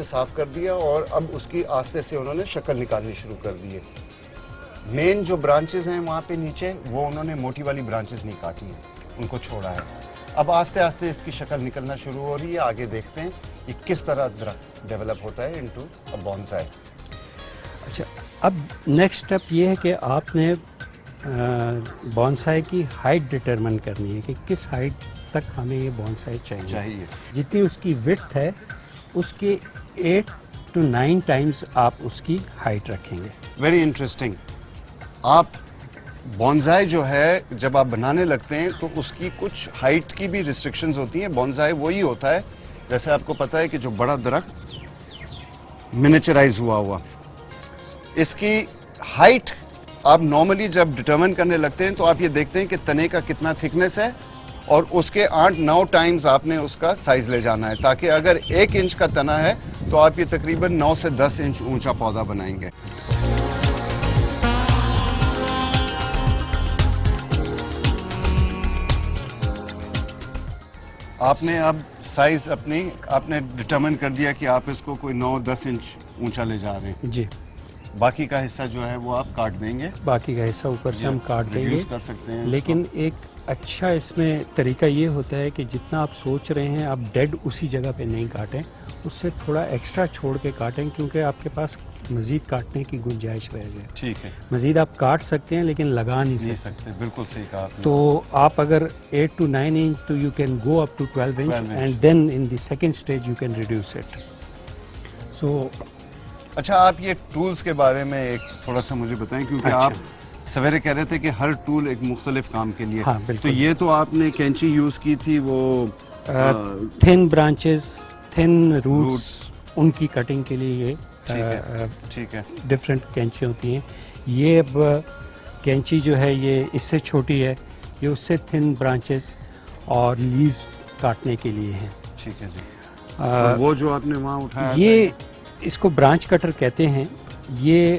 صاف کر دیا اور اب اس کی آستے سے انہوں نے شکل نکالنی شروع کر دی ہے. مین جو برانچز ہیں وہاں پہ نیچے وہ انہوں نے موٹی والی برانچز نہیں کاٹی ہیں, ان کو چھوڑا ہے. اب آستے آستے اس کی شکل نکلنا شروع ہو رہی ہے. آگے دیکھتے ہیں یہ کس طرح درخت ڈیولپ ہوتا ہے انٹو اے بونسائی. اچھا, اب نیکسٹ اسٹیپ یہ ہے کہ آپ نے بونسائی کی ہائٹ ڈٹرمن کرنی ہے کہ کس ہائٹ تک ہمیں یہ بونسائی چاہیے. جتنی اس کی وڈتھ ہے اس کے 8 to 9 ٹائمز آپ اس کی ہائٹ رکھیں گے. Very interesting. آپ بونسائی جو ہے جب آپ بنانے لگتے ہیں تو اس کی کچھ ہائٹ کی بھی ریسٹرکشنز ہوتی ہیں. بونسائی وہی ہوتا ہے جیسے آپ کو پتا ہے کہ جو بڑا درخت منیچرائز ہوا اس کی ہائٹ آپ نارملی جب ڈٹرمن کرنے لگتے ہیں تو آپ یہ دیکھتے ہیں کہ تنے کا کتنا تھکنس ہے اور اس کے 8-9 ٹائمز آپ نے اس کا سائز لے جانا ہے, تاکہ اگر 1 انچ کا تنا ہے تو آپ یہ تقریباً 9 سے 10 انچ اونچا پودا بنائیں گے. آپ نے اب سائز آپ نے ڈٹرمن کر دیا کہ آپ اس کو کوئی 9-10 انچ اونچا لے جا رہے ہیں. جی, باقی کا حصہ جو ہے وہ آپ کاٹ دیں گے. باقی کا حصہ اوپر سے ہم کاٹ دیں گے. کر سکتے ہیں لیکن ایک اچھا اس میں طریقہ یہ ہوتا ہے کہ جتنا آپ سوچ رہے ہیں آپ ڈیڈ اسی جگہ پہ نہیں کاٹیں, اس سے تھوڑا ایکسٹرا چھوڑ کے کاٹیں, کیونکہ آپ کے پاس مزید کاٹنے کی گنجائش رہ جائے. ٹھیک ہے, مزید آپ کاٹ سکتے ہیں لیکن لگا نہیں سکتے. بالکل صحیح کہا آپ نے. تو آپ اگر 8 to 9 انچ تو you can go up to 12 inch and then in the second stage you can reduce it. So اچھا, آپ یہ ٹولز کے بارے میں ایک تھوڑا سا مجھے بتائیں, کیونکہ آپ سویرے کہہ رہے تھے کہ ہر ٹول ایک مختلف کام کے لیے. ہاں بالکل. تو یہ تو آپ نے کینچی یوز کی تھی, وہ تھن برانچز, تھن روٹس, ان کی کٹنگ کے لیے یہ ٹھیک ہے ڈفرینٹ کینچی ہوتی ہیں. یہ اب کینچی جو ہے یہ اس سے چھوٹی ہے, یہ اس سے تھن برانچز اور لیوز کاٹنے کے لیے ہیں. ٹھیک ہے جی. وہ جو آپ نے وہاں اٹھایا یہ اس کو برانچ کٹر کہتے ہیں. یہ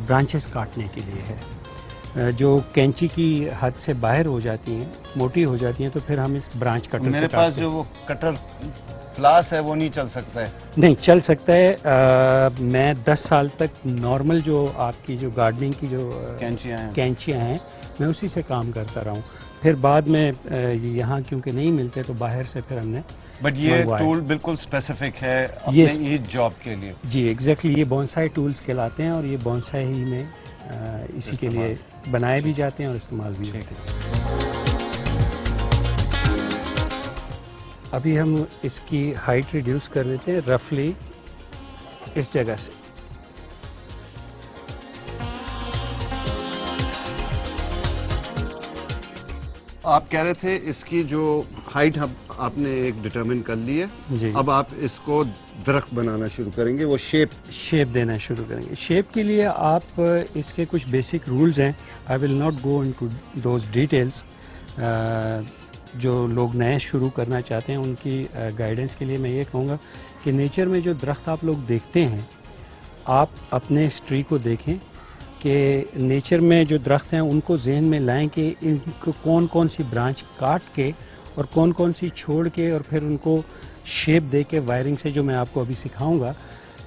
برانچز کاٹنے کے لیے ہے. جو کینچی کی حد سے باہر ہو جاتی ہیں, موٹی ہو جاتی ہیں, تو پھر ہم اس برانچ کٹر سے میرے پاس جو وہ کٹر پلاس ہے وہ نہیں چل سکتا ہے. نہیں چل سکتا ہے. میں 10 سال تک نارمل جو آپ کی جو گارڈننگ کی جو کینچیاں ہیں میں اسی سے کام کرتا رہا ہوں. پھر بعد میں یہاں کیونکہ نہیں ملتے تو باہر سے پھر ہم نے. بٹ یہ ٹول بالکل اسپیسیفک ہے اپنے جاب کے لیے. جی ایگزیکٹلی, یہ بونسائی ٹولز کہلاتے ہیں اور یہ بونسائی ہی میں اسی کے لیے بنائے بھی جاتے ہیں اور استعمال بھی ہوتے ہیں. ابھی ہم اس کی ہائٹ ریڈیوس کر دیتے ہیں رفلی اس جگہ سے. آپ کہہ رہے تھے اس کی جو ہائٹ آپ نے ایک ڈٹرمن کر لی ہے. جی, اب آپ اس کو درخت بنانا شروع کریں گے, وہ شیپ دینا شروع کریں گے. شیپ کے لیے آپ اس کے کچھ بیسک رولز ہیں. I will not go into those details. جو لوگ نئے شروع کرنا چاہتے ہیں ان کی گائیڈنس کے لیے میں یہ کہوں گا کہ نیچر میں جو درخت آپ لوگ دیکھتے ہیں, آپ اپنے اس ٹری کو دیکھیں کہ نیچر میں جو درخت ہیں ان کو ذہن میں لائیں کہ ان کو کون کون سی برانچ کاٹ کے اور کون کون سی چھوڑ کے اور پھر ان کو شیپ دے کے وائرنگ سے, جو میں آپ کو ابھی سکھاؤں گا,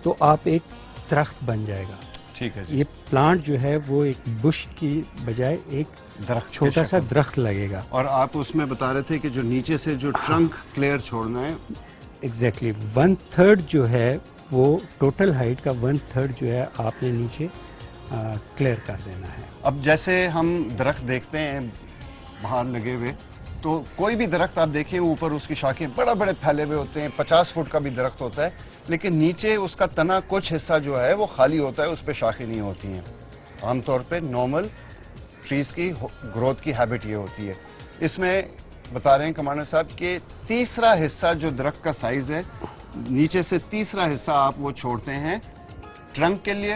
تو آپ ایک درخت بن جائے گا. ٹھیک ہے جی. یہ پلانٹ جو ہے وہ ایک بش کی بجائے ایک درخت چھوٹا سا درخت لگے گا. اور آپ اس میں بتا رہے تھے کہ جو نیچے سے جو ٹرنک کلیئر چھوڑنا ہے, ایگزیکٹلی 1/3 جو ہے وہ ٹوٹل ہائٹ کا 1/3 جو ہے آپ نے نیچے کلیئر کر دینا ہے. اب جیسے ہم درخت دیکھتے ہیں باہر لگے ہوئے, تو کوئی بھی درخت آپ دیکھیں اوپر اس کی شاخیں بڑے پھیلے ہوئے ہوتے ہیں, 50 فٹ کا بھی درخت ہوتا ہے, لیکن نیچے اس کا تنا کچھ حصہ جو ہے وہ خالی ہوتا ہے, اس پہ شاخیں نہیں ہوتی ہیں. عام طور پہ نارمل ٹریز کی گروتھ کی ہیبٹ یہ ہوتی ہے. اس میں بتا رہے ہیں کمانڈر صاحب کہ تیسرا حصہ جو درخت کا سائز ہے, نیچے سے تیسرا حصہ آپ وہ چھوڑتے ہیں ٹرنک کے لیے.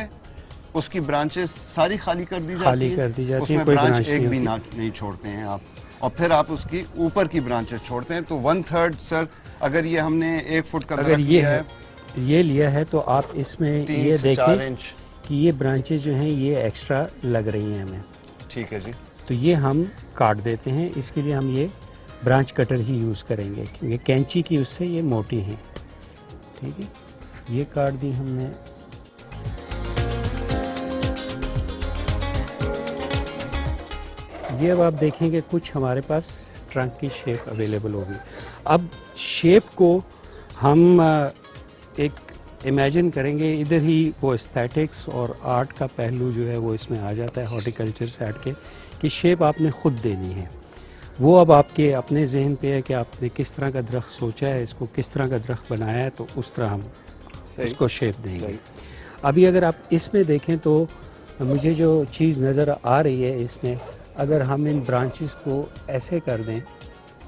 اس کی برانچز ساری خالی کر دی جاتی ہیں, اس میں برانچ ایک بھی نہیں چھوڑتے ہیں آپ, اور پھر آپ اس کی اوپر کی برانچز چھوڑتے ہیں. تو 1/3 سر, اگر یہ ہم نے 1 فٹ کا درخت یہ لیا ہے تو آپ اس میں یہ دیکھیں کہ یہ برانچز جو ہیں یہ ایکسٹرا لگ رہی ہیں ہمیں. ٹھیک ہے جی. تو یہ ہم کاٹ دیتے ہیں. اس کے لیے ہم یہ برانچ کٹر ہی یوز کریں گے کیونکہ کینچی کی اس سے یہ موٹی ہیں. ٹھیک ہے, یہ کاٹ دی ہم نے. یہ اب آپ دیکھیں کہ کچھ ہمارے پاس ٹرنک کی شیپ اویلیبل ہوگی. اب شیپ کو ہم ایک امیجن کریں گے, ادھر ہی وہ استھیٹکس اور آرٹ کا پہلو جو ہے وہ اس میں آ جاتا ہے ہارٹیکلچر سے ہٹ کے, کہ شیپ آپ نے خود دینی ہے. وہ اب آپ کے اپنے ذہن پہ ہے کہ آپ نے کس طرح کا درخت سوچا ہے, اس کو کس طرح کا درخت بنایا ہے, تو اس طرح ہم اس کو شیپ دیں گے. ابھی اگر آپ اس میں دیکھیں تو مجھے جو چیز نظر آ رہی ہے اس میں, اگر ہم ان برانچز کو ایسے کر دیں.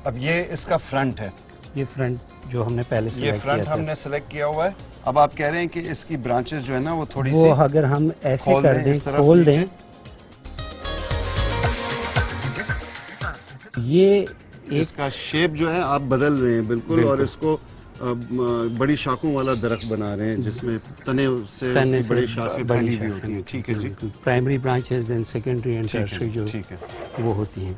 اب یہ اس کا فرنٹ ہے, یہ فرنٹ جو ہم نے پہلے یہ سلیکٹ فرنٹ کیا تھا, ہم نے سلیکٹ کیا ہوا ہے. اب آپ کہہ رہے ہیں کہ اس کی برانچز جو ہے نا وہ تھوڑی سی وہ اگر ہم ایسے کھول کر دیں, دیں, اس طرف کھول دیں, نیچے. یہ ایک اس کا شیپ جو ہے آپ بدل رہے ہیں بالکل, اور اس کو بڑی شاخوں والا درخت بنا رہے ہیں جس میں تنے سے بڑی شاخیں پھیلی ہوئی ہوتی ہیں. ٹھیک ہے جی, primary branches then secondary and tertiary جو ٹھیک ہے. وہ ہوتی ہیں.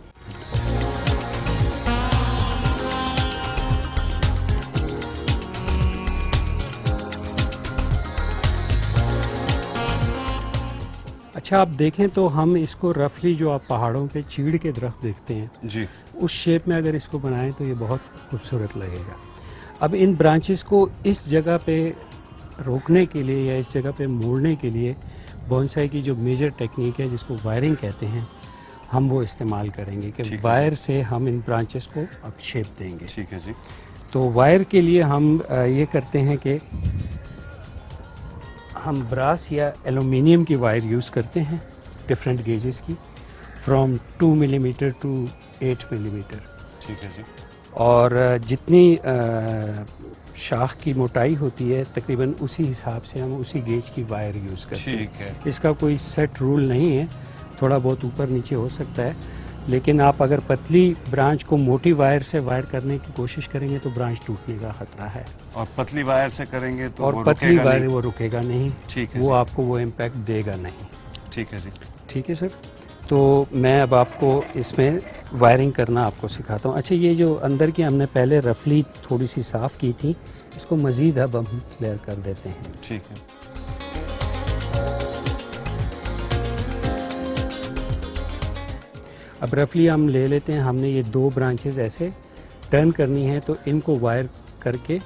اچھا آپ دیکھیں تو ہم اس کو رفلی جو آپ پہاڑوں پہ چیڑ کے درخت دیکھتے ہیں جی, اس شیپ میں اگر اس کو بنائیں تو یہ بہت خوبصورت لگے گا. اب ان برانچز کو اس جگہ پہ روکنے کے لیے یا اس جگہ پہ موڑنے کے لیے بونسائی کی جو میجر ٹیکنیک ہے جس کو وائرنگ کہتے ہیں, ہم وہ استعمال کریں گے کہ وائر سے ہم ان برانچز کو اب شیپ دیں گے. ٹھیک ہے جی. تو وائر کے لیے ہم یہ کرتے ہیں کہ ہم براس یا ایلومینیم کی وائر یوز کرتے ہیں ڈفرینٹ گیجز کی, فرام 2 ملی میٹر ٹو 8 ملی میٹر. ٹھیک ہے جی. اور جتنی شاخ کی موٹائی ہوتی ہے تقریباً اسی حساب سے ہم اسی گیج کی وائر یوز کرتے ہیں. ٹھیک ہے. اس کا کوئی سیٹ رول نہیں ہے, تھوڑا بہت اوپر نیچے ہو سکتا ہے, لیکن آپ اگر پتلی برانچ کو موٹی وائر سے وائر کرنے کی کوشش کریں گے تو برانچ ٹوٹنے کا خطرہ ہے, اور پتلی وائر سے کریں گے تو اور وہ پتلی رکے گا وائر نہیں. وہ رکے گا نہیں, ٹھیک ہے وہ جی. آپ کو وہ امپیکٹ دے گا نہیں. ٹھیک ہے جی. ٹھیک ہے سر. تو میں اب آپ کو اس میں وائرنگ کرنا آپ کو سکھاتا ہوں. اچھا یہ جو اندر کی ہم نے پہلے رفلی تھوڑی سی صاف کی تھی, اس کو مزید اب ہم کلیئر کر دیتے ہیں. ٹھیک ہے. اب رفلی ہم لے لیتے ہیں, ہم نے یہ 2 برانچز ایسے ٹرن کرنی ہے تو ان کو وائر کر کے,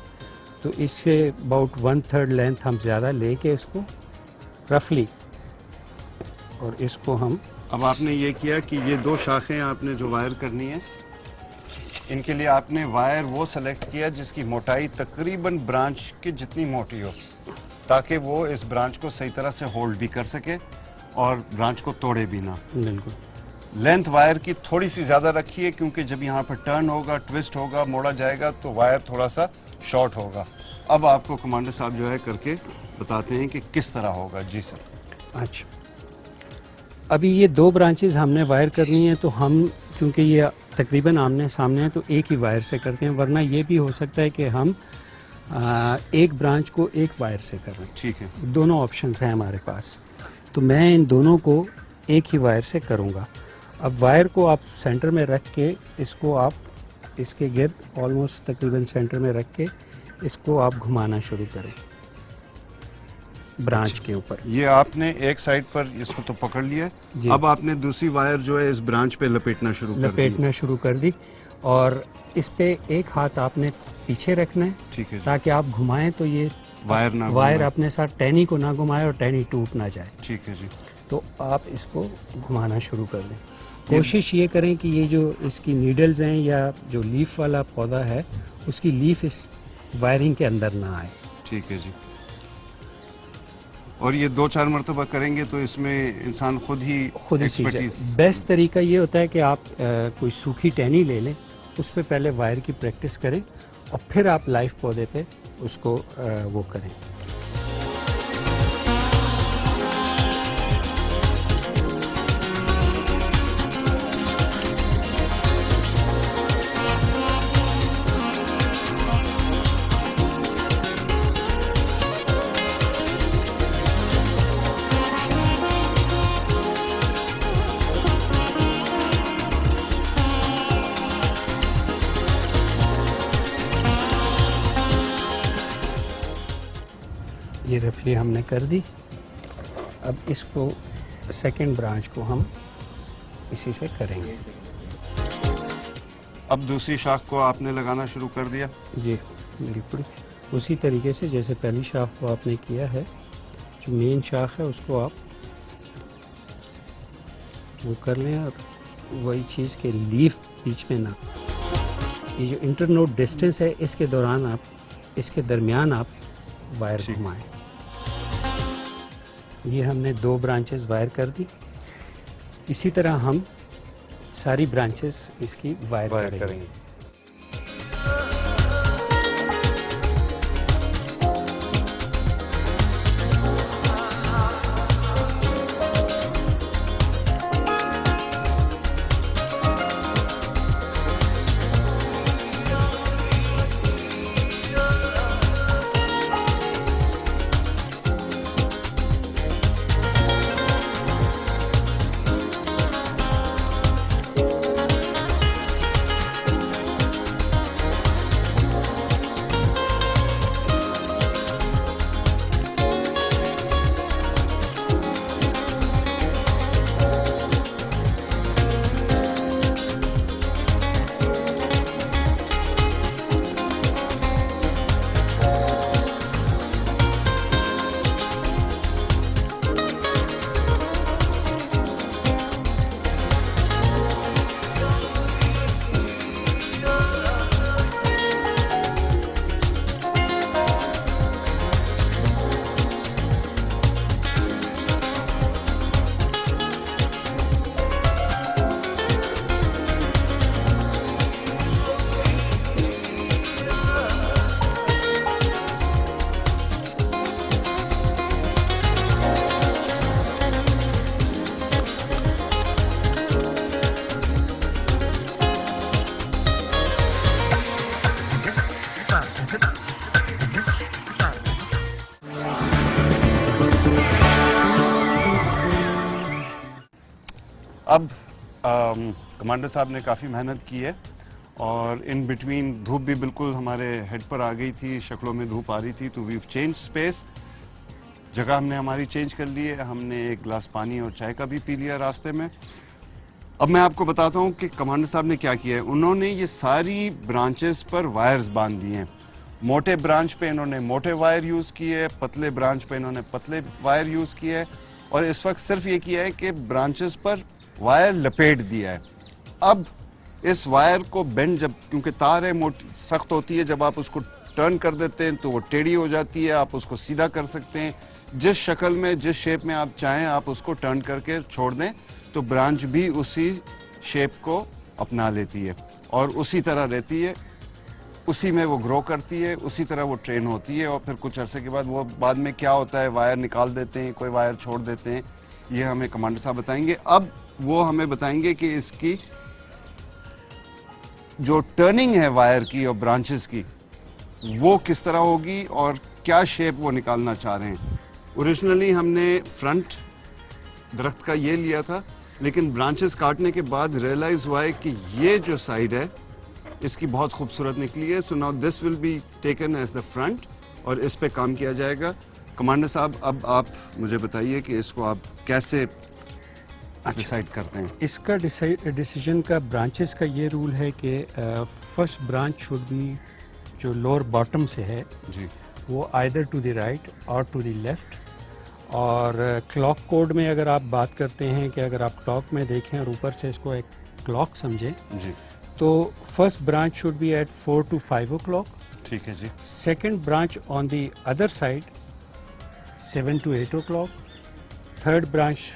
تو اس سے اباؤٹ 1/3 لینتھ ہم زیادہ لے کے اس کو رفلی, اور اس کو ہم اب آپ نے یہ کیا کہ یہ 2 شاخیں آپ نے جو وائر کرنی ہے, ان کے لیے آپ نے وائر وہ سلیکٹ کیا جس کی موٹائی تقریباً برانچ کی جتنی موٹی ہو, تاکہ وہ اس برانچ کو صحیح طرح سے ہولڈ بھی کر سکے اور برانچ کو توڑے بھی نہ. بالکل. لینتھ وائر کی تھوڑی سی زیادہ رکھی ہے کیونکہ جب یہاں پر ٹرن ہوگا, ٹوسٹ ہوگا, موڑا جائے گا تو وائر تھوڑا سا شارٹ ہوگا. اب آپ کو کمانڈر صاحب جو ہے کر کے بتاتے ہیں کہ کس طرح ہوگا. جی سر. اچھا, ابھی یہ 2 برانچز ہم نے وائر کرنی ہے, تو ہم کیونکہ یہ تقریباً آمنے سامنے ہیں تو ایک ہی وائر سے کرتے ہیں, ورنہ یہ بھی ہو سکتا ہے کہ ہم ایک برانچ کو ایک وائر سے کریں. ٹھیک ہے. دونوں آپشنز ہیں ہمارے پاس, تو میں ان دونوں کو ایک ہی وائر سے کروں گا. اب وائر کو آپ سینٹر میں رکھ کے اس کو آپ اس کے گرد آلموسٹ تقریباً سینٹر میں رکھ کے اس کو آپ گھمانا شروع کریں برانچ کے اوپر. یہ آپ نے ایک سائڈ پر اس کو تو پکڑ لیا, اب آپ نے دوسری وائر جو ہے اس برانچ پہ لپیٹنا شروع کر دی, اور اس پہ ایک ہاتھ آپ نے پیچھے رکھنا ہے. ٹھیک ہے. تاکہ آپ گھمائیں تو یہ وائر اپنے ساتھ ٹہنی کو نہ گھمائے اور ٹہنی ٹوٹ نہ جائے. ٹھیک ہے جی. تو آپ اس کو گھمانا شروع کر دیں. کوشش یہ کریں کہ یہ جو اس کی نیڈلز ہیں یا جو لیف والا پودا ہے اس کی لیف اس وائرنگ کے اندر نہ آئے. ٹھیک ہے جی. اور یہ 2-4 مرتبہ کریں گے تو اس میں انسان خود ہی سیکھ جائے. بیسٹ طریقہ یہ ہوتا ہے کہ آپ کوئی سوکھی ٹہنی لے لیں, اس پہ پہلے وائر کی پریکٹس کریں اور پھر آپ لائف پودے پہ اس کو وہ کریں. یہ رفلی ہم نے کر دی. اب اس کو سیکنڈ برانچ کو ہم اسی سے کریں گے. اب دوسری شاخ کو آپ نے لگانا شروع کر دیا؟ جی بالکل اسی طریقے سے جیسے پہلی شاخ کو آپ نے کیا ہے. جو مین شاخ ہے اس کو آپ وہ کر لیں اور وہی چیز کے لیف بیچ میں نہ. یہ جو انٹرنوڈ ڈسٹینس ہے اس کے دوران آپ اس کے درمیان آپ وائر گھمائیں. یہ ہم نے 2 برانچز وائر کر دی. اسی طرح ہم ساری برانچز اس کی وائر کریں گے. اب کمانڈر صاحب نے کافی محنت کی ہے اور ان بٹوین دھوپ بھی بالکل ہمارے ہیڈ پر آ گئی تھی, شکلوں میں دھوپ آ رہی تھی, تو ویو چینج اسپیس. جگہ ہم نے ہماری چینج کر لی ہے. ہم نے ایک گلاس پانی اور چائے کا بھی پی لیا راستے میں. اب میں آپ کو بتاتا ہوں کہ کمانڈر صاحب نے کیا کیا ہے. انہوں نے یہ ساری برانچز پر وائرز باندھ دیے ہیں. موٹے برانچ پہ انہوں نے موٹے وائر یوز کیے, پتلے برانچ پہ انہوں نے پتلے وائر یوز کیے, اور اس وقت صرف یہ کیا ہے کہ برانچز پر وائر لپیٹ دیا ہے. اب اس وائر کو بینڈ, جب کیونکہ تار ہے سخت ہوتی ہے, جب آپ اس کو ٹرن کر دیتے ہیں تو وہ ٹیڑھی ہو جاتی ہے. آپ اس کو سیدھا کر سکتے ہیں جس شکل میں, جس شیپ میں آپ چاہیں, آپ اس کو ٹرن کر کے چھوڑ دیں تو برانچ بھی اسی شیپ کو اپنا لیتی ہے اور اسی طرح رہتی ہے, اسی میں وہ گرو کرتی ہے, اسی طرح وہ ٹرین ہوتی ہے. اور پھر کچھ عرصے کے بعد وہ بعد میں کیا ہوتا ہے, وائر نکال دیتے ہیں, کوئی وائر چھوڑ دیتے ہیں, یہ ہمیں کمانڈر صاحب بتائیں گے. اب وہ ہمیں بتائیں گے کہ اس کی جو ٹرننگ ہے وائر کی اور برانچز کی وہ کس طرح ہوگی اور کیا شیپ وہ نکالنا چاہ رہے ہیں. اوریجنلی ہم نے فرنٹ درخت کا یہ لیا تھا, لیکن برانچز کاٹنے کے بعد ریئلائز ہوا ہے کہ یہ جو سائیڈ ہے اس کی بہت خوبصورت نکلی ہے. So now this will be taken as the front اور اس پہ کام کیا جائے گا. کمانڈر صاحب اب آپ مجھے بتائیے کہ اس کو آپ کیسے ڈیسائیڈ کرتے ہیں. اس کا ڈیسیجن کا برانچز کا یہ رول ہے کہ فرسٹ برانچ شوڈ بی جو لوور باٹم سے ہے جی, وہ آئدر ٹو دی رائٹ اور ٹو دی لیفٹ. اور کلاک کوڈ میں اگر آپ بات کرتے ہیں کہ اگر آپ کلاک میں دیکھیں اور اوپر سے اس کو ایک کلاک سمجھیں جی, تو first branch should be at 4 to 5 o'clock. ٹھیک ہے جی. Second branch on the other side 7 to 8 o'clock. Third branch